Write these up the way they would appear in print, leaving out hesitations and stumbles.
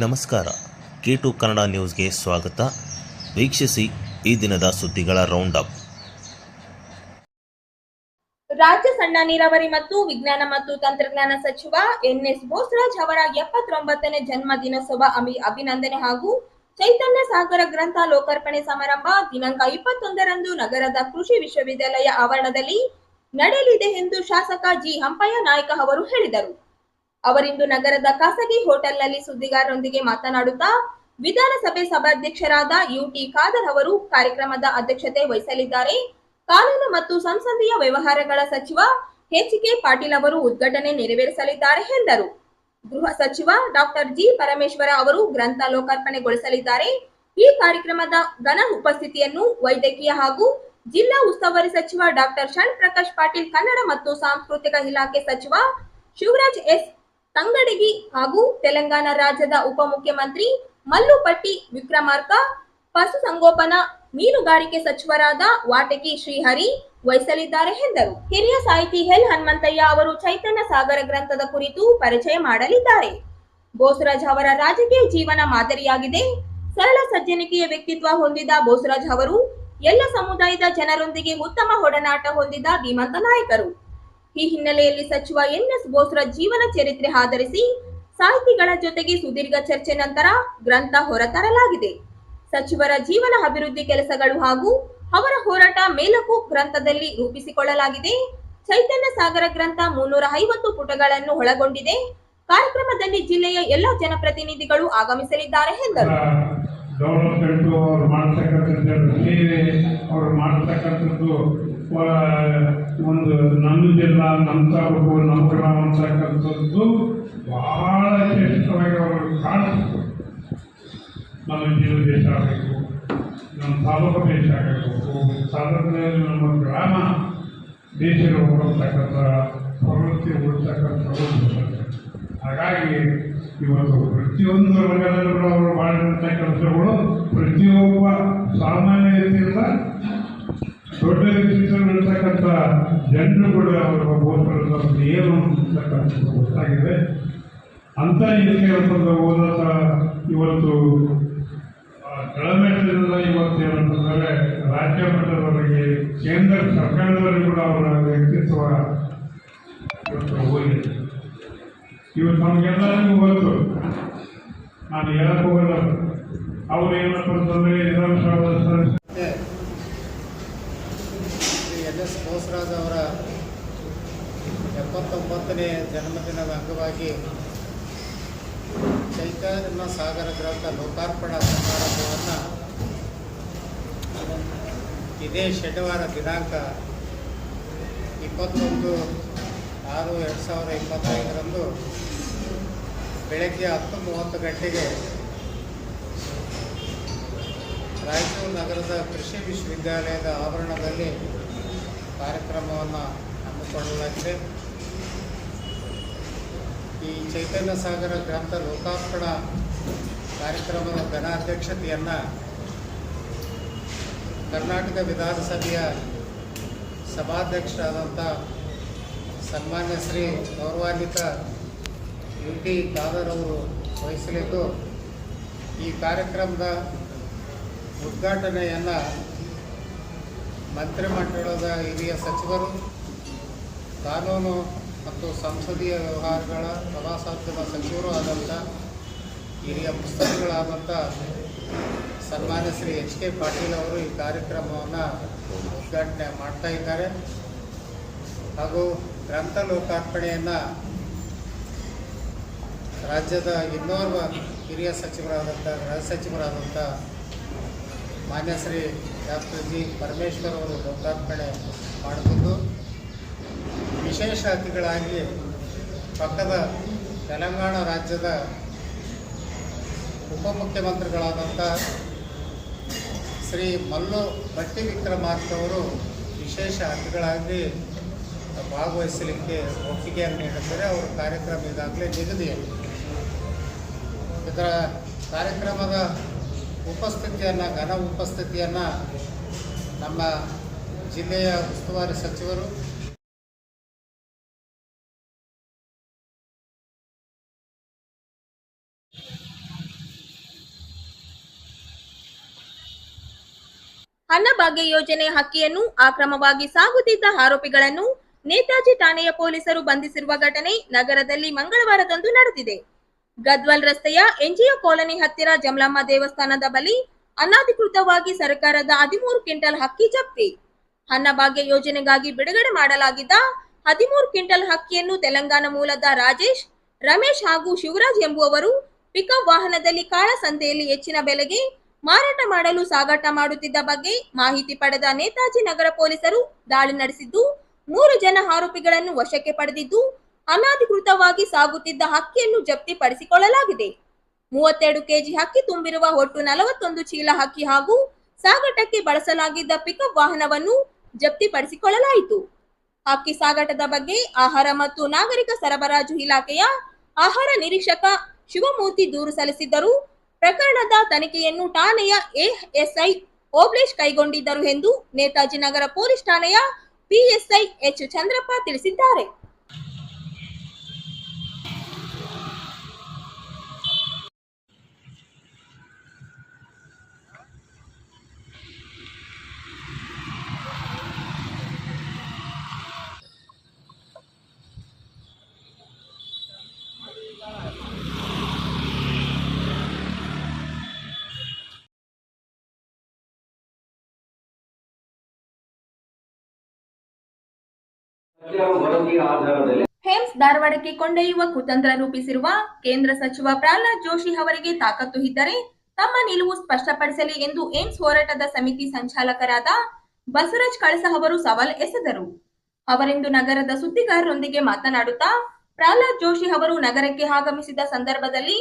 ನಮಸ್ಕಾರ. K2 ಕನ್ನಡ ನ್ಯೂಸ್ಗೆ ಸ್ವಾಗತ. ವೀಕ್ಷಿಸಿ ಈ ದಿನದ ಸುದ್ದಿಗಳ ರೌಂಡ್ ಅಪ್. ರಾಜ್ಯ ಸಣ್ಣ ನೀರಾವರಿ ಮತ್ತು ವಿಜ್ಞಾನ ಮತ್ತು ತಂತ್ರಜ್ಞಾನ ಸಚಿವ ಎನ್.ಎಸ್. ಬೋಸರಾಜ್ ಅವರ 79ನೇ ಜನ್ಮ ದಿನೋತ್ಸವ ಅಭಿನಂದನೆ ಹಾಗೂ ಚೈತನ್ಯ ಸಾಗರ ಗ್ರಂಥ ಲೋಕಾರ್ಪಣೆ ಸಮಾರಂಭ ದಿನಾಂಕ 21ರಂದು ನಗರದ ಕೃಷಿ ವಿಶ್ವವಿದ್ಯಾಲಯ ಆವರಣದಲ್ಲಿ ನಡೆಯಲಿದೆ ಎಂದು ಶಾಸಕ ಜಿ. ಹಂಪಯ್ಯ ನಾಯ್ಕ ಅವರು ಹೇಳಿದರು. ಅವರಿಂದು ನಗರದ ಖಾಸಗಿ ಹೋಟೆಲ್ನಲ್ಲಿ ಸುದ್ದಿಗಾರರೊಂದಿಗೆ ಮಾತನಾಡುತ್ತಾ ವಿಧಾನಸಭೆ ಸಭಾಧ್ಯಕ್ಷರಾದ ಯುಟಿ ಖಾದರ್ ಅವರು ಕಾರ್ಯಕ್ರಮದ ಅಧ್ಯಕ್ಷತೆ ವಹಿಸಲಿದ್ದಾರೆ. ಕಾನೂನು ಮತ್ತು ಸಂಸದೀಯ ವ್ಯವಹಾರಗಳ ಸಚಿವ ಎಚ್.ಕೆ. ಪಾಟೀಲ್ ಅವರು ಉದ್ಘಾಟನೆ ನೆರವೇರಿಸಲಿದ್ದಾರೆ ಎಂದರು. ಗೃಹ ಸಚಿವ ಡಾಕ್ಟರ್ ಜಿ. ಪರಮೇಶ್ವರ ಅವರು ಗ್ರಂಥ ಲೋಕಾರ್ಪಣೆಗೊಳಿಸಲಿದ್ದಾರೆ. ಈ ಕಾರ್ಯಕ್ರಮದ ಘನ ಉಪಸ್ಥಿತಿಯನ್ನು ವೈದ್ಯಕೀಯ ಹಾಗೂ ಜಿಲ್ಲಾ ಉಸ್ತುವಾರಿ ಸಚಿವ ಡಾಕ್ಟರ್ ಶರಣ್ ಪ್ರಕಾಶ್ ಪಾಟೀಲ್, ಕನ್ನಡ ಮತ್ತು ಸಾಂಸ್ಕೃತಿಕ ಇಲಾಖೆ ಸಚಿವ ಶಿವರಾಜ್ ಎಸ್. ತಂಗಡಗಿ ಹಾಗೂ ತೆಲಂಗಾಣ ರಾಜ್ಯದ ಉಪಮುಖ್ಯಮಂತ್ರಿ ಮಲ್ಲುಪಟ್ಟಿ ವಿಕ್ರಮಾರ್ಕ, ಪಶುಸಂಗೋಪನಾ ಮೀನುಗಾರಿಕೆ ಸಚಿವರಾದ ವಾಟಗಿ ಶ್ರೀಹರಿ ವಹಿಸಲಿದ್ದಾರೆ ಎಂದರು. ಹಿರಿಯ ಸಾಹಿತಿ ಎಲ್. ಹನುಮಂತಯ್ಯ ಅವರು ಚೈತನ್ಯ ಸಾಗರ ಗ್ರಂಥದ ಕುರಿತು ಪರಿಚಯ ಮಾಡಲಿದ್ದಾರೆ. ಬೋಸರಾಜ್ ಅವರ ರಾಜಕೀಯ ಜೀವನ ಮಾದರಿಯಾಗಿದೆ. ಸರಳ ಸಜ್ಜನಿಕೆಯ ವ್ಯಕ್ತಿತ್ವ ಹೊಂದಿದ ಬೋಸರಾಜ್ ಅವರು ಎಲ್ಲ ಸಮುದಾಯದ ಜನರೊಂದಿಗೆ ಉತ್ತಮ ಒಡನಾಟ ಹೊಂದಿದ ಧೀಮಂತ ನಾಯಕರು. ಈ ಹಿನ್ನೆಲೆಯಲ್ಲಿ ಸಚಿವ ಎನ್.ಎಸ್. ಬೋಸರಾಜ್ ಜೀವನ ಚರಿತ್ರೆ ಆಧರಿಸಿ ಸಾಹಿತಿಗಳ ಜೊತೆಗೆ ಸುದೀರ್ಘ ಚರ್ಚೆ ನಂತರ ಗ್ರಂಥ ಹೊರತರಲಾಗಿದೆ. ಸಚಿವರ ಜೀವನ, ಅಭಿವೃದ್ಧಿ ಕೆಲಸಗಳು ಹಾಗೂ ಅವರ ಹೋರಾಟ ಮೇಲುಕು ಗ್ರಂಥದಲ್ಲಿ ರೂಪಿಸಿಕೊಳ್ಳಲಾಗಿದೆ. ಚೈತನ್ಯ ಸಾಗರ ಗ್ರಂಥ 350 ಪುಟಗಳನ್ನು ಒಳಗೊಂಡಿದೆ. ಕಾರ್ಯಕ್ರಮದಲ್ಲಿ ಜಿಲ್ಲೆಯ ಎಲ್ಲ ಜನಪ್ರತಿನಿಧಿಗಳು ಆಗಮಿಸಲಿದ್ದಾರೆ ಎಂದರು. ಒಂದು ನಮ್ಮ ಜಿಲ್ಲಾ, ನಮ್ಮ ತಾಲೂಕು, ನಮ್ಮ ಗ್ರಾಮ ಅಂತಕ್ಕಂಥದ್ದು ಬಹಳ ಶ್ರೇಷ್ಠವಾಗಿ ಅವರು ಕಾಣಿಸ್ತು. ನಮ್ಮ ಜಿಲ್ಲೆ ದೇಶ ಆಗಬೇಕು, ನಮ್ಮ ತಾಲೂಕು ದೇಶ ಆಗಬೇಕು, ಸಾಧನೆಯಲ್ಲಿ ನಮ್ಮ ಗ್ರಾಮ ದೇಶದ ಹೋಗ್ತಕ್ಕಂಥ ಪ್ರವೃತ್ತಿ ಉಳಿಸ್ತಕ್ಕಂಥದ್ದು. ಹಾಗಾಗಿ ಇವತ್ತು ಪ್ರತಿಯೊಂದು ರಂಗದಲ್ಲೂ ಅವರು ಮಾಡಿದಂಥ ಕೆಲಸಗಳು ಪ್ರತಿಯೊಬ್ಬ ಸಾಮಾನ್ಯ ರೀತಿಯಿಂದ ದೊಡ್ಡ ರೀತಿಯಲ್ಲಿರ್ತಕ್ಕಂಥ ಜನರು ಕೂಡ ಅವರ ಬೋಸರಾಜ್ ಏನು ಅಂತಕ್ಕಂಥದ್ದು ಗೊತ್ತಾಗಿದೆ. ಅಂಥ ಇದಕ್ಕೆ ಓದಾಟ ಇವತ್ತು ಕೆಳಮಟ್ಟದಿಂದ ಇವತ್ತು ಏನಂತಂದರೆ ರಾಜ್ಯ ಮಟ್ಟದವರೆಗೆ, ಕೇಂದ್ರ ಸರ್ಕಾರದವರೆಗೆ ಕೂಡ ಅವರ ವ್ಯಕ್ತಿತ್ವ ಇವತ್ತು ಹೋಗಿದೆ. ಇವತ್ತು ನಮಗೆಲ್ಲರಿಗೂ ಗೊತ್ತು, ನಾನು ಹೇಳಕ್ಕೆ ಹೋಗಲ್ಲ. ಅವರು ಏನಪ್ಪ ಅಂತಂದರೆ ವಿಧಾನಸಭಾ ಎನ್.ಎಸ್. ಬೋಸರಾಜ್ ಅವರ 79ನೇ ಜನ್ಮದಿನದ ಅಂಗವಾಗಿ ಚೈತನ್ಯ ಸಾಗರ ಗ್ರಂಥ ಲೋಕಾರ್ಪಣಾ ಸಮಾರಂಭವನ್ನು ಇದೇ ಶನಿವಾರ ದಿನಾಂಕ 21/6/2025 ಬೆಳಗ್ಗೆ 10:30 ಗಂಟೆಗೆ ರಾಯಚೂರು ನಗರದ ಕೃಷಿ ವಿಶ್ವವಿದ್ಯಾಲಯದ ಆವರಣದಲ್ಲಿ ಕಾರ್ಯಕ್ರಮವನ್ನು ಹಮ್ಮಿಕೊಳ್ಳಲಾಗಿದೆ. ಈ ಚೈತನ್ಯ ಸಾಗರ ಗ್ರಂಥ ಲೋಕಾರ್ಪಣಾ ಕಾರ್ಯಕ್ರಮದ ಘನಾಧ್ಯಕ್ಷತೆಯನ್ನು ಕರ್ನಾಟಕ ವಿಧಾನಸಭೆಯ ಸಭಾಧ್ಯಕ್ಷರಾದಂಥ ಸನ್ಮಾನ್ಯ ಶ್ರೀ ಗೌರವಾನ್ವಿತ ಯುಟಿ ಖಾದರ್ ಅವರು ವಹಿಸಲಿದ್ದು, ಈ ಕಾರ್ಯಕ್ರಮದ ಉದ್ಘಾಟನೆಯನ್ನು ಮಂತ್ರಿಮಂಡಲದ ಹಿರಿಯ ಸಚಿವರು, ಕಾನೂನು ಮತ್ತು ಸಂಸದೀಯ ವ್ಯವಹಾರಗಳ ಪ್ರವಾಸೋದ್ಯಮ ಸಚಿವರು ಆದಂಥ ಹಿರಿಯ ಪುಸ್ತಕಗಳಾದಂಥ ಸನ್ಮಾನ್ಯ ಶ್ರೀ ಎಚ್.ಕೆ. ಪಾಟೀಲ್ ಅವರು ಈ ಕಾರ್ಯಕ್ರಮವನ್ನು ಉದ್ಘಾಟನೆ ಮಾಡ್ತಾ ಇದ್ದಾರೆ. ಹಾಗೂ ಗ್ರಂಥ ಲೋಕಾರ್ಪಣೆಯನ್ನು ರಾಜ್ಯದ ಇನ್ನೋರ್ವ ಹಿರಿಯ ಸಚಿವರಾದಂಥ ಗೃಹ ಸಚಿವರಾದಂಥ ಮಾನ್ಯ ಶ್ರೀ ಡಾಕ್ಟರ್ ಜಿ. ಪರಮೇಶ್ವರ್ ಅವರು ಲೋಕಾರ್ಪಣೆ ಮಾಡುತ್ತಿದ್ದು, ವಿಶೇಷ ಅತಿಥಿಗಳಾಗಿ ಪಕ್ಕದ ತೆಲಂಗಾಣ ರಾಜ್ಯದ ಉಪಮುಖ್ಯಮಂತ್ರಿಗಳಾದಂಥ ಶ್ರೀ ಮಲ್ಲುಪಟ್ಟಿ ವಿಕ್ರಮಾರ್ಕ ಅವರು ವಿಶೇಷ ಅತಿಥಿಗಳಾಗಿ ಭಾಗವಹಿಸಲಿಕ್ಕೆ ಒಪ್ಪಿಗೆಯನ್ನು ನೀಡಿದ್ದಾರೆ. ಅವರ ಕಾರ್ಯಕ್ರಮ ಈಗಾಗಲೇ ನಿಗದಿಯಾಗಿದೆ. ಇದರ ಕಾರ್ಯಕ್ರಮದ ಉಪಸ್ಥಿತಿಯನ್ನು, ಘನ ಉಪಸ್ಥಿತಿಯನ್ನು ನಮ್ಮ ಜಿಲ್ಲೆಯ ಉಸ್ತುವಾರಿ ಸಚಿವರು ಅನ್ನಭಾಗ್ಯ ಯೋಜನೆ ಹಕ್ಕಿಯನ್ನು ಅಕ್ರಮವಾಗಿ ಸಾಗುತ್ತಿದ್ದ ಆರೋಪಿಗಳನ್ನು ನೇತಾಜಿ ಠಾಣೆಯ ಪೊಲೀಸರು ಬಂಧಿಸಿರುವ ಘಟನೆ ನಗರದಲ್ಲಿ ಮಂಗಳವಾರದಂದು ನಡೆದಿದೆ. ಗದ್ವಾಲ್ ರಸ್ತೆಯ ಎನ್ಜಿಒ ಕಾಲೋನಿ ಹತ್ತಿರ ಜಮಲಮ್ಮ ದೇವಸ್ಥಾನದ ಬಳಿ ಅನಧಿಕೃತವಾಗಿ ಸರ್ಕಾರದ 13 ಕ್ವಿಂಟಲ್ ಅಕ್ಕಿ ಜಪ್ತಿ. ಅನ್ನಭಾಗ್ಯ ಯೋಜನೆಗಾಗಿ ಬಿಡುಗಡೆ ಮಾಡಲಾಗಿದ್ದ 13 ಕ್ವಿಂಟಲ್ ಅಕ್ಕಿಯನ್ನು ತೆಲಂಗಾಣ ಮೂಲದ ರಾಜೇಶ್, ರಮೇಶ್ ಹಾಗೂ ಶಿವರಾಜ್ ಎಂಬುವವರು ಪಿಕಪ್ ವಾಹನದಲ್ಲಿ ಕಾಳಸಂತೆಯಲ್ಲಿ ಹೆಚ್ಚಿನ ಬೆಲೆಗೆ ಮಾರಾಟ ಮಾಡಲು ಸಾಗಾಟ ಮಾಡುತ್ತಿದ್ದ ಬಗ್ಗೆ ಮಾಹಿತಿ ಪಡೆದ ನೇತಾಜಿ ನಗರ ಪೊಲೀಸರು ದಾಳಿ ನಡೆಸಿದ್ದು 3 ಜನ ಆರೋಪಿಗಳನ್ನು ವಶಕ್ಕೆ ಪಡೆದಿದ್ದು ಅನಧಿಕೃತವಾಗಿ ಸಾಗುತ್ತಿದ್ದ ಅಕ್ಕಿಯನ್ನು ಜಪ್ತಿಪಡಿಸಿಕೊಳ್ಳಲಾಗಿದೆ. 32 ಕೆಜಿ ಅಕ್ಕಿ ತುಂಬಿರುವ ಒಟ್ಟು 41 ಚೀಲ ಅಕ್ಕಿ ಹಾಗೂ ಸಾಗಾಟಕ್ಕೆ ಬಳಸಲಾಗಿದ್ದ ಪಿಕಪ್ ವಾಹನವನ್ನು ಜಪ್ತಿಪಡಿಸಿಕೊಳ್ಳಲಾಯಿತು. ಅಕ್ಕಿ ಸಾಗಾಟದ ಬಗ್ಗೆ ಆಹಾರ ಮತ್ತು ನಾಗರಿಕ ಸರಬರಾಜು ಇಲಾಖೆಯ ಆಹಾರ ನಿರೀಕ್ಷಕ ಶಿವಮೂರ್ತಿ ದೂರು ಸಲ್ಲಿಸಿದ್ದರು. ಪ್ರಕರಣದ ತನಿಖೆಯನ್ನು ಠಾಣೆಯ ಎಎಸ್ಐ ಓಬ್ಳೇಶ್ ಕೈಗೊಂಡಿದ್ದರು ಎಂದು ನೇತಾಜಿ ನಗರ ಪೊಲೀಸ್ ಠಾಣೆಯ ಪಿಎಸ್ಐ ಎಚ್ ಚಂದ್ರಪ್ಪ ತಿಳಿಸಿದ್ದಾರೆ. ಹೇಮ್ಸ್ ಧಾರವಾಡಕ್ಕೆ ಕೊಂಡೊಯ್ಯುವ ಕುತಂತ್ರ ರೂಪಿಸಿರುವ ಕೇಂದ್ರ ಸಚಿವ ಪ್ರಹ್ಲಾದ್ ಜೋಶಿ ಅವರಿಗೆ ತಾಕತ್ತು ಇದ್ದರೆ ತಮ್ಮ ನಿಲುವು ಸ್ಪಷ್ಟಪಡಿಸಲಿ ಎಂದು ಏಮ್ಸ್ ಹೋರಾಟದ ಸಮಿತಿ ಸಂಚಾಲಕರಾದ ಬಸವರಾಜ್ ಕಳಸ ಅವರು ಸವಾಲು ಎಸೆದರು. ಅವರಿಂದು ನಗರದ ಸುದ್ದಿಗಾರರೊಂದಿಗೆ ಮಾತನಾಡುತ್ತಾ ಪ್ರಹ್ಲಾದ್ ಜೋಶಿ ಅವರು ನಗರಕ್ಕೆ ಆಗಮಿಸಿದ ಸಂದರ್ಭದಲ್ಲಿ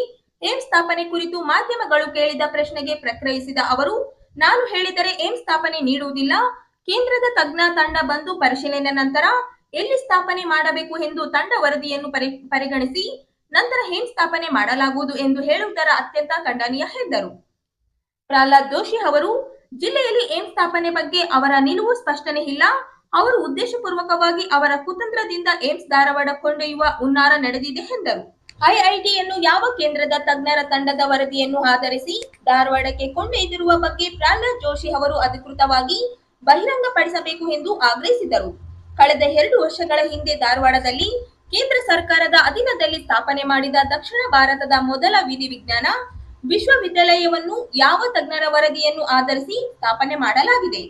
ಏಮ್ಸ್ ಸ್ಥಾಪನೆ ಕುರಿತು ಮಾಧ್ಯಮಗಳು ಕೇಳಿದ ಪ್ರಶ್ನೆಗೆ ಪ್ರತಿಕ್ರಿಯಿಸಿದ ಅವರು, ನಾನು ಹೇಳಿದರೆ ಏಮ್ಸ್ ಸ್ಥಾಪನೆ ನೀಡುವುದಿಲ್ಲ. ಕೇಂದ್ರದ ತಜ್ಞ ತಂಡ ಬಂದು ಪರಿಶೀಲನೆ ನಂತರ ಎಲ್ಲಿ ಸ್ಥಾಪನೆ ಮಾಡಬೇಕು ಎಂದು ತಂಡ ವರದಿಯನ್ನು ಪರಿಗಣಿಸಿ ನಂತರ ಏಮ್ಸ್ ಸ್ಥಾಪನೆ ಮಾಡಲಾಗುವುದು ಎಂದು ಹೇಳುವುದರ ಅತ್ಯಂತ ಖಂಡನೀಯ ಎಂದರು. ಪ್ರಹ್ಲಾದ್ ಜೋಶಿ ಅವರು ಜಿಲ್ಲೆಯಲ್ಲಿ ಏಮ್ಸ್ ಸ್ಥಾಪನೆ ಬಗ್ಗೆ ಅವರ ನಿಲುವು ಸ್ಪಷ್ಟನೆ ಇಲ್ಲ. ಅವರು ಉದ್ದೇಶಪೂರ್ವಕವಾಗಿ ಅವರ ಕುತಂತ್ರದಿಂದ ಏಮ್ಸ್ ಧಾರವಾಡ ಕೊಂಡೊಯ್ಯುವ ಹುನ್ನಾರ ನಡೆದಿದೆ ಎಂದರು. ಐಐಟಿಯನ್ನು ಯಾವ ಕೇಂದ್ರದ ತಜ್ಞರ ತಂಡದ ವರದಿಯನ್ನು ಆಧರಿಸಿ ಧಾರವಾಡಕ್ಕೆ ಕೊಂಡೊಯ್ದಿರುವ ಬಗ್ಗೆ ಪ್ರಹ್ಲಾದ್ ಜೋಶಿ ಅವರು ಅಧಿಕೃತವಾಗಿ ಬಹಿರಂಗಪಡಿಸಬೇಕು ಎಂದು ಆಗ್ರಹಿಸಿದರು. ಕಳೆದ 2 ವರ್ಷಗಳ ಹಿಂದೆ ಧಾರವಾಡದಲ್ಲಿ ಕೇಂದ್ರ ಸರ್ಕಾರದ ಅಧೀನದಲ್ಲಿ ಸ್ಥಾಪನೆ ಮಾಡಿದ ದಕ್ಷಿಣ ಭಾರತದ ಮೊದಲ ವಿಧಿವಿಜ್ಞಾನ ವಿಶ್ವವಿದ್ಯಾಲಯವನ್ನು ಯಾವ ತಜ್ಞರ ವರದಿಯನ್ನು ಆಧರಿಸಿ ಸ್ಥಾಪನೆ ಮಾಡಲಾಗಿದೆ?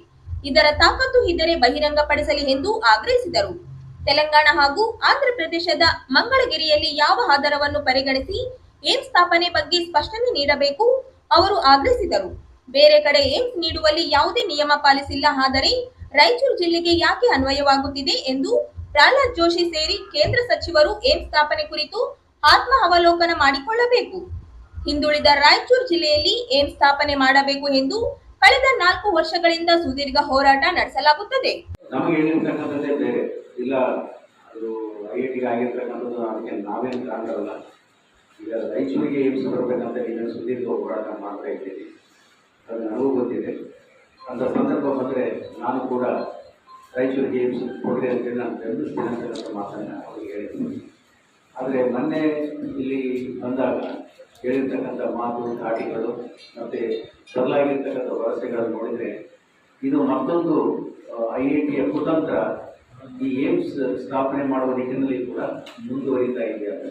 ಇದರ ತಾಕತ್ತು ಇದ್ದರೆ ಬಹಿರಂಗಪಡಿಸಲಿ ಎಂದು ಆಗ್ರಹಿಸಿದರು. ತೆಲಂಗಾಣ ಹಾಗೂ ಆಂಧ್ರ ಪ್ರದೇಶದ ಮಂಗಳಗಿರಿಯಲ್ಲಿ ಯಾವ ಆಧಾರವನ್ನು ಪರಿಗಣಿಸಿ ಏಮ್ಸ್ ಸ್ಥಾಪನೆ ಬಗ್ಗೆ ಸ್ಪಷ್ಟನೆ ನೀಡಬೇಕು ಅವರು ಆಗ್ರಹಿಸಿದರು. ಬೇರೆ ಕಡೆ ಏಮ್ಸ್ ನೀಡುವಲ್ಲಿ ಯಾವುದೇ ನಿಯಮ ಪಾಲಿಸಿಲ್ಲ, ಆದರೆ ರಾಯಚೂರು ಜಿಲ್ಲೆಗೆ ಯಾಕೆ ಅನ್ವಯವಾಗುತ್ತಿದೆ ಎಂದು ಪ್ರಹ್ಲಾದ್ ಜೋಶಿ ಸೇರಿ ಕೇಂದ್ರ ಸಚಿವರು ಏಮ್ಸ್ ಸ್ಥಾಪನೆ ಕುರಿತು ಆತ್ಮ ಅವಲೋಕನ ಮಾಡಿಕೊಳ್ಳಬೇಕು. ಹಿಂದುಳಿದ ರಾಯಚೂರು ಜಿಲ್ಲೆಯಲ್ಲಿ ಏಮ್ಸ್ ಸ್ಥಾಪನೆ ಮಾಡಬೇಕು ಎಂದು ಕಳೆದ 4 ವರ್ಷಗಳಿಂದ ಸುದೀರ್ಘ ಹೋರಾಟ ನಡೆಸಲಾಗುತ್ತದೆ. ನಮಗೆ ಹೇಳಿರ್ತಕ್ಕಂಥದ್ದೇ ಬೇರೆ ಇಲ್ಲ, ಅದು ಐಐಟಿಗೆ ಆಗಿರ್ತಕ್ಕಂಥದ್ದು ಅದಕ್ಕೆ ನಾವೇನು ಕಾರಣವಲ್ಲ. ಈಗ ರಾಯಚೂರಿಗೆ ಏಮ್ಸ್ ಬರಬೇಕಂತ ಈಗ ಸುದೀರ್ಘ ಹೋರಾಟ ಮಾಡ್ತಾ ಇದ್ದೀವಿ, ಅದು ನನಗೂ ಗೊತ್ತಿದೆ. ಅಂತ ಸಂದರ್ಭ ಬಂದರೆ ನಾನು ಕೂಡ ರಾಯಚೂರಿಗೆ ಏಮ್ಸ್ ಕೊಡಲಿ ಅಂತೇಳಿ ನಾನು ಬೆಂಬಲಿಸ್ತೀನಿ ಅಂತಕ್ಕಂಥ ಮಾತನ್ನು ಅವ್ರಿಗೆ ಹೇಳಿದ್ದೀನಿ. ಆದರೆ ಮೊನ್ನೆ ಇಲ್ಲಿ ಬಂದಾಗ ಹೇಳಿರ್ತಕ್ಕಂಥ ಮಾತು ಧಾಟಿಗಳು ಮತ್ತು ಬದಲಾಗಿರ್ತಕ್ಕಂಥ ವರಸೆಗಳನ್ನು ನೋಡಿದರೆ ಇದು ಮತ್ತೊಂದು ಐಐಟಿಯ ಕುತಂತ್ರ ಈ ಏಮ್ಸ್ ಸ್ಥಾಪನೆ ಮಾಡುವ ನಿಟ್ಟಿನಲ್ಲಿ ಕೂಡ ಮುಂದುವರಿತಾ ಇದೆ ಅಂತ.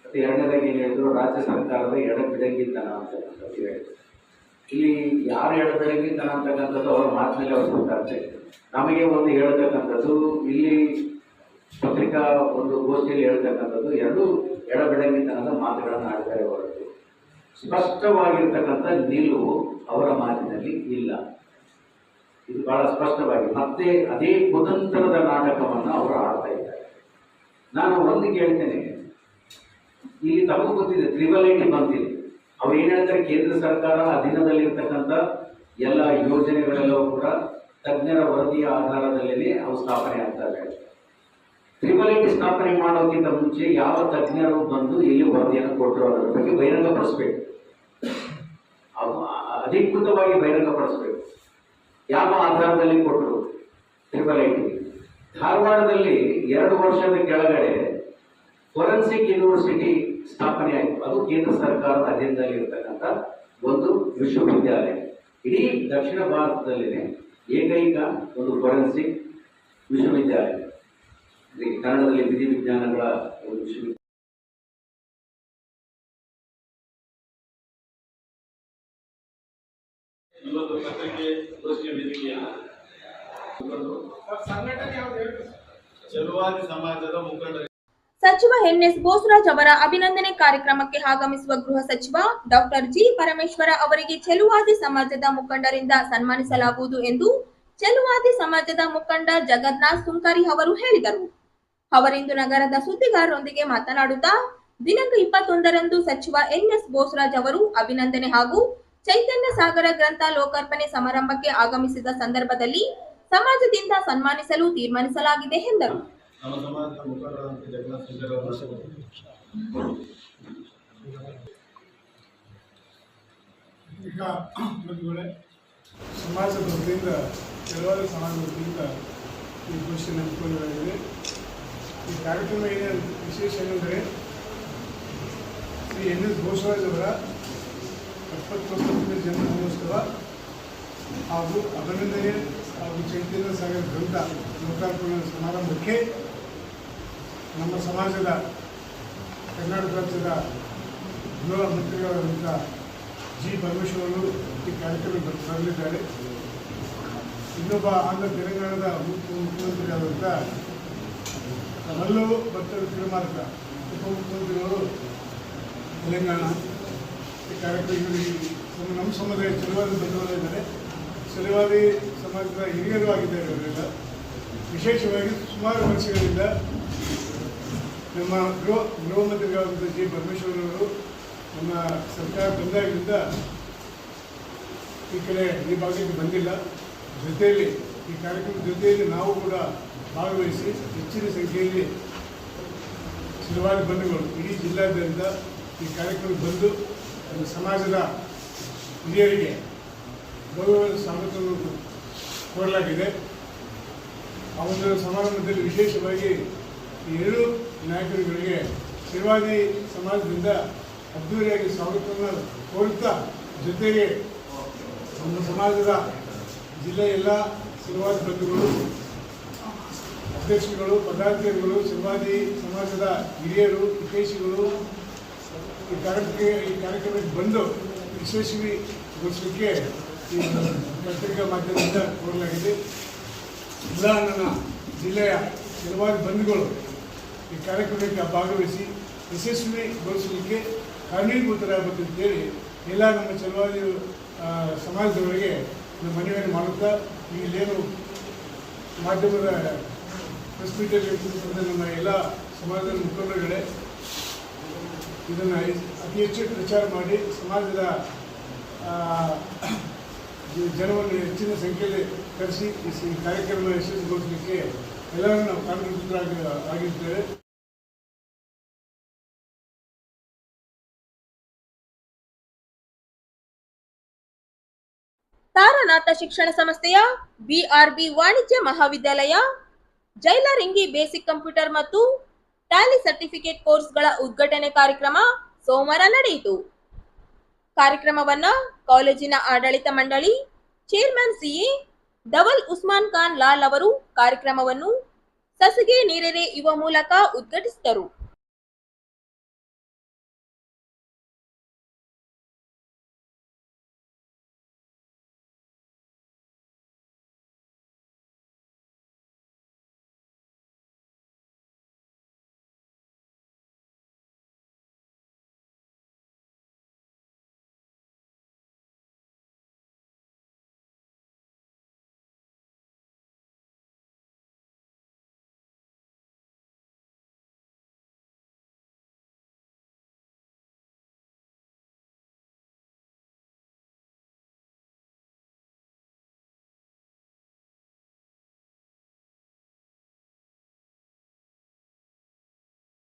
ಮತ್ತು ಎರಡನೇದಾಗಿ ಏನು ಹೇಳಿದ್ರು, ರಾಜ್ಯ ಸರ್ಕಾರದ ಎಡಬಿಡಂಗಿತನ ಅಂತಕ್ಕಂಥದ್ದು ಹೇಳಿದ್ರು. ಇಲ್ಲಿ ಯಾರು ಎಡಬಿಡಂಗಿತನ ಅಂತಕ್ಕಂಥದ್ದು ಅವರ ಮಾತಿನಲ್ಲಿ ಅವರು ಗೊತ್ತಾಗ್ತದೆ. ನಮಗೆ ಒಂದು ಹೇಳ್ತಕ್ಕಂಥದ್ದು, ಇಲ್ಲಿ ಪತ್ರಿಕಾ ಒಂದು ಗೋಷ್ಠಿಯಲ್ಲಿ ಹೇಳ್ತಕ್ಕಂಥದ್ದು ಎರಡೂ ಎಡಬಿಡಂಗಿತನದ ಮಾತುಗಳನ್ನು ಆಡ್ತಾರೆ ಹೊರತು ಸ್ಪಷ್ಟವಾಗಿರ್ತಕ್ಕಂಥ ನಿಲುವು ಅವರ ಮಾತಿನಲ್ಲಿ ಇಲ್ಲ. ಇದು ಬಹಳ ಸ್ಪಷ್ಟವಾಗಿ ಮತ್ತೆ ಅದೇ ಕುತಂತ್ರದ ನಾಟಕವನ್ನು ಅವರು ಆಡ್ತಾ ಇದ್ದಾರೆ. ನಾನು ಒಂದು ಕೇಳ್ತೇನೆ, ಇಲ್ಲಿ ತಮಗೂ ಗೊತ್ತಿದೆ, 888 ಬಂದಿದೆ. ಅವ್ರು ಏನು ಹೇಳ್ತಾರೆ, ಕೇಂದ್ರ ಸರ್ಕಾರ ಅಧೀನದಲ್ಲಿರ್ತಕ್ಕಂಥ ಎಲ್ಲ ಯೋಜನೆಗಳೆಲ್ಲವೂ ಕೂಡ ತಜ್ಞರ ವರದಿಯ ಆಧಾರದಲ್ಲೇ ಅವು ಸ್ಥಾಪನೆ ಆಗ್ತವೆ. 888 ಸ್ಥಾಪನೆ ಮಾಡೋಕ್ಕಿಂತ ಮುಂಚೆ ಯಾವ ತಜ್ಞರು ಬಂದು ಇಲ್ಲಿ ವರದಿಯನ್ನು ಕೊಟ್ಟರು ಅದರ ಬಗ್ಗೆ ಬಹಿರಂಗಪಡಿಸಬೇಕು, ಅಧಿಕೃತವಾಗಿ ಬಹಿರಂಗಪಡಿಸಬೇಕು. ಯಾವ ಆಧಾರದಲ್ಲಿ ಕೊಟ್ಟರು 888? ಧಾರವಾಡದಲ್ಲಿ 2 ವರ್ಷದ ಕೆಳಗಡೆ ಫೊರೆನ್ಸಿಕ್ ಯೂನಿವರ್ಸಿಟಿ ಸ್ಥಾಪನೆ ಆಯಿತು. ಅದು ಕೇಂದ್ರ ಸರ್ಕಾರದ ಅಧೀನದಲ್ಲಿ ಇರತಕ್ಕಂಥ ಒಂದು ವಿಶ್ವವಿದ್ಯಾಲಯ. ಇಡೀ ದಕ್ಷಿಣ ಭಾರತದಲ್ಲಿನೇ ಏಕೈಕ ಒಂದು ಫೊರೆನ್ಸಿಕ್ ವಿಶ್ವವಿದ್ಯಾಲಯ, ಕನ್ನಡದಲ್ಲಿ ವಿಧಿವಿಜ್ಞಾನಗಳ ಒಂದು ವಿಶ್ವವಿದ್ಯಾಲಯ. ಚೆಲುವಾದಿ ಸಮಾಜದ ಮುಖಂಡರು ಸಚಿವ ಎನ್ಎಸ್ ಬೋಸರಾಜ್ ಅವರ ಅಭಿನಂದನೆ ಕಾರ್ಯಕ್ರಮಕ್ಕೆ ಆಗಮಿಸುವ ಗೃಹ ಸಚಿವ ಡಾಕ್ಟರ್ ಜಿ ಪರಮೇಶ್ವರ ಅವರಿಗೆ ಚೆಲುವಾದಿ ಸಮಾಜದ ಮುಖಂಡರಿಂದ ಸನ್ಮಾನಿಸಲಾಗುವುದು ಎಂದು ಚೆಲುವಾದಿ ಸಮಾಜದ ಮುಖಂಡ ಜಗನ್ನಾಥ್ ಸುಂಕರಿ ಅವರು ಹೇಳಿದರು. ಅವರಿಂದು ನಗರದ ಸುದ್ದಿಗಾರರೊಂದಿಗೆ ಮಾತನಾಡುತ್ತಾ ದಿನಾಂಕ 21ರಂದು ಸಚಿವ ಎನ್ಎಸ್ ಬೋಸರಾಜ್ ಅವರು ಅಭಿನಂದನೆ ಹಾಗೂ ಚೈತನ್ಯ ಸಾಗರ ಗ್ರಂಥ ಲೋಕಾರ್ಪಣೆ ಸಮಾರಂಭಕ್ಕೆ ಆಗಮಿಸಿದ ಸಂದರ್ಭದಲ್ಲಿ ಸಮಾಜದಿಂದ ಸನ್ಮಾನಿಸಲು ತೀರ್ಮಾನಿಸಲಾಗಿದೆ ಎಂದರು. ನಮ್ಮ ಸಮಾಜದ ಮುಖಂಡರಾದಂಥ ಜಗನ್ನಾಥ್ ಸುಂಕರಿ ಅವರು ಈಗ ಬಂಧುಗಳೇ, ಸಮಾಜದ ವತಿಯಿಂದ ಕೆಲವಾರು ಸಮಾಜದ ವತಿಯಿಂದ ಈ ಘೋಷಣೆ ಹಮ್ಮಿಕೊಳ್ಳಲಾಗಿದೆ. ಈ ಕಾರ್ಯಕ್ರಮ ಏನೇನು ವಿಶೇಷ ಏನೆಂದರೆ ಶ್ರೀ ಎನ್ ಎಸ್ ಬೋಸರಾಜ್ ಅವರ 79ನೇ ಜನ್ಮ ದಿನೋತ್ಸವ ಹಾಗೂ ಅಭಿನಂದನೆ ಹಾಗೂ ಚೈತನ್ಯ ಸಾಗರ ಗ್ರಂಥ ಲೋಕಾರ್ಪಣೆ ಸಮಾರಂಭಕ್ಕೆ ನಮ್ಮ ಸಮಾಜದ ಕರ್ನಾಟಕ ರಾಜ್ಯದ ಗೃಹ ಮಂತ್ರಿಗಳಾದಂಥ ಜಿ ಪರಮೇಶ್ವರರು ಈ ಕಾರ್ಯಕ್ರಮಕ್ಕೆ ಬರಲಿದ್ದಾರೆ. ಇನ್ನೊಬ್ಬ ಆಂಧ್ರ ತೆಲಂಗಾಣದ ಮುಖ್ಯಮಂತ್ರಿಯಾದಂಥ ಮಲ್ಲು ಭಟ್ಟರು ತಿರುಮಾರ್ಕ ಉಪಮುಖ್ಯಮಂತ್ರಿಗಳು ತೆಲಂಗಾಣ ಈ ಕಾರ್ಯಕ್ರಮದಲ್ಲಿ ನಮ್ಮ ಸಮುದಾಯ ಚೆಲುವಾದಿ ಬಂಧುಗಳಿದ್ದಾರೆ. ಚೆಲುವಾದಿ ಸಮಾಜದ ಹಿರಿಯರು ಆಗಿದ್ದಾರೆ. ಅವರೆಲ್ಲ ವಿಶೇಷವಾಗಿ ಸುಮಾರು ವರ್ಷಗಳಿಂದ ನಮ್ಮ ಗೃಹ ಮಂತ್ರಿಗಳಾದಂಥ ಜಿ ಪರಮೇಶ್ವರವರು ನಮ್ಮ ಸರ್ಕಾರ ಬಂದಾಗಿನಿಂದ ಈ ಕಡೆ ಈ ಭಾಗಕ್ಕೆ ಬಂದಿಲ್ಲ. ಜೊತೆಯಲ್ಲಿ ಈ ಕಾರ್ಯಕ್ರಮದ ಜೊತೆಯಲ್ಲಿ ನಾವು ಕೂಡ ಭಾಗವಹಿಸಿ ಹೆಚ್ಚಿನ ಸಂಖ್ಯೆಯಲ್ಲಿ ಚೆಲುವಾದಿ ಬಂಧುಗಳು ಇಡೀ ಜಿಲ್ಲಾದ್ಯಂತ ಈ ಕಾರ್ಯಕ್ರಮಕ್ಕೆ ಬಂದು ನಮ್ಮ ಸಮಾಜದ ಹಿರಿಯರಿಗೆ ಗೌರವ ಸ್ವಾಗತವನ್ನು ಕೋರಲಾಗಿದೆ. ಆ ಒಂದು ಸಮಾರಂಭದಲ್ಲಿ ವಿಶೇಷವಾಗಿ ಈ ಎರಡು ನಾಯಕರುಗಳಿಗೆ ಚೆಲುವಾದಿ ಸಮಾಜದಿಂದ ಅದ್ದೂರಿಯಾಗಿ ಸ್ವಾಗತವನ್ನು ಕೋರುತ್ತಾ, ಜೊತೆಗೆ ನಮ್ಮ ಸಮಾಜದ ಜಿಲ್ಲೆಯ ಎಲ್ಲ ಚೆಲುವಾದಿ ಬಂಧುಗಳು, ಅಧ್ಯಕ್ಷರುಗಳು, ಪದಾಧಿಕಾರಿಗಳು, ಚೆಲುವಾದಿ ಸಮಾಜದ ಹಿರಿಯರು, ಹಿತೈಷಿಗಳು ಈ ಕಾರ್ಯಕ್ರಮಕ್ಕೆ ಬಂದು ಯಶಸ್ವಿಗೊಳಿಸಲಿಕ್ಕೆ ಈ ಪತ್ರಿಕಾ ಮಾಧ್ಯಮದಿಂದ ಕೋರಲಾಗಿದೆ. ಎಲ್ಲ ನನ್ನ ಜಿಲ್ಲೆಯ ಚೆಲುವಾದಿ ಬಂಧುಗಳು ಈ ಕಾರ್ಯಕ್ರಮಕ್ಕೆ ಭಾಗವಹಿಸಿ ಯಶಸ್ವಿಗೊಳಿಸಲಿಕ್ಕೆ ಕಾರಣೀಭೂತರಾಗಬೇಕಂತೇಳಿ ಎಲ್ಲ ನಮ್ಮ ಚೆಲುವಾದಿ ಸಮಾಜದವರಿಗೆ ಮನವಿಯನ್ನು ಮಾಡುತ್ತಾ, ಇಲ್ಲೇನು ಮಾಧ್ಯಮದ ಪ್ರೆಸ್ ಮೀಟಲ್ಲಿ ನಮ್ಮ ಎಲ್ಲ ಸಮಾಜದ ಮುಖಂಡರುಗಳೇ ಇದನ್ನು ಅತಿ ಹೆಚ್ಚು ಪ್ರಚಾರ ಮಾಡಿ ಸಮಾಜದ ಜನವನ್ನು ಹೆಚ್ಚಿನ ಸಂಖ್ಯೆಯಲ್ಲಿ ಕರೆಸಿ ಈ ಕಾರ್ಯಕ್ರಮ ಯಶಸ್ವಿಗೊಳಿಸಲಿಕ್ಕೆ ಎಲ್ಲರೂ ನಾವು ಕಾರಣೀಭೂತರಾಗಿದ್ದೇವೆ. ತಾರನಾಥ ಶಿಕ್ಷಣ ಸಂಸ್ಥೆಯ ಬಿಆರ್ಬಿ ವಾಣಿಜ್ಯ ಮಹಾವಿದ್ಯಾಲಯ ಜೈಲರಿಂಗಿ ಬೇಸಿಕ್ ಕಂಪ್ಯೂಟರ್ ಮತ್ತು ಟ್ಯಾಲಿ ಸರ್ಟಿಫಿಕೇಟ್ ಕೋರ್ಸ್ಗಳ ಉದ್ಘಾಟನೆ ಕಾರ್ಯಕ್ರಮ ಸೋಮವಾರ ನಡೆಯಿತು. ಕಾರ್ಯಕ್ರಮವನ್ನು ಕಾಲೇಜಿನ ಆಡಳಿತ ಮಂಡಳಿ ಚೇರ್ಮನ್ ಸಿಎ ದವಲ್ ಉಸ್ಮಾನ್ ಖಾನ್ ಲಾಲ್ ಅವರು ಕಾರ್ಯಕ್ರಮವನ್ನು ಸಸಿಗೆ ನೀರೆರೆ ಇವ ಮೂಲಕ ಉದ್ಘಾಟಿಸಿದರು.